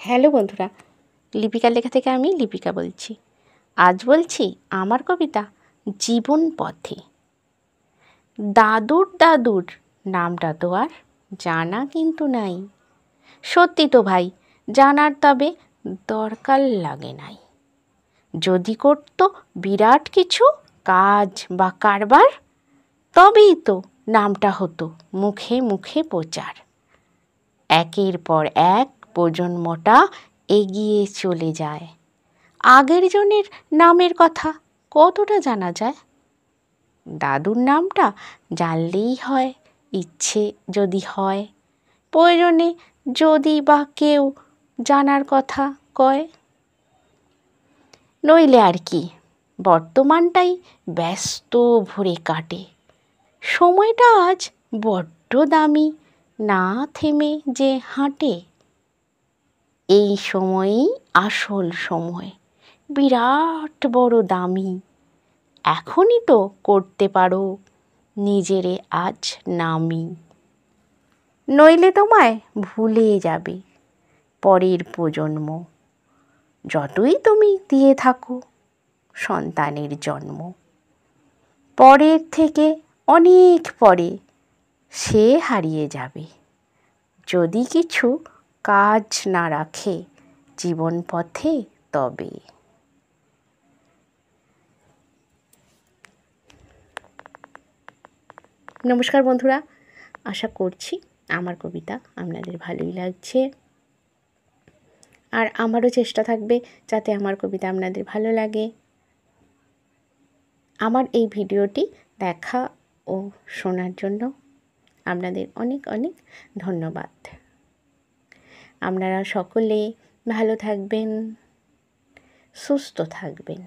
Hello বন্ধুরা, লিপিকার লেখা থেকে আমি লিপিকা বলছি। আজ বলছি আমার কবিতা জীবন পথে। দাদুর দাদুর নামটা তো আর জানা কিন্তু নাই। সত্যি তো ভাই, জানার তবে দরকার লাগে নাই। যদি করত বিরাট কিছু কাজ বা কারবার, তবেই তো নামটা হতো মুখে মুখে প্রচার। একের পর এক প্রজন্মটা এগিয়ে চলে যায়। আগের জনের নামের কথা কতটা জানা যায়? দাদুর নামটা জানলেই হয়, ইচ্ছে যদি হয়, প্রয়োজনে যদি বা কেউ জানার কথা কয়। নইলে আর কি, বর্তমানটাই ব্যস্ত ভরে কাটে। সময়টা আজ বড্ড দামি, না থেমে যে হাঁটে। এই সময়ই আসল সময়, বিরাট বড় দামি। এখনই তো করতে পারো নিজেরে আজ নামি। নইলে তোমায় ভুলে যাবে পরের প্রজন্ম, যতই তুমি দিয়ে থাকো সন্তানের জন্ম। পরের থেকে অনেক পরে সে হারিয়ে যাবে, যদি কিছু কাজ না রাখে জীবন পথে তবে। নমস্কার বন্ধুরা, আশা করছি আমার কবিতা আপনাদের ভালোই লাগছে। আর আমারও চেষ্টা থাকবে যাতে আমার কবিতা আপনাদের ভালো লাগে। আমার এই ভিডিওটি দেখা ও শোনার জন্য আপনাদের অনেক অনেক ধন্যবাদ। আপনারা সকলে ভালো থাকবেন, সুস্থ থাকবেন।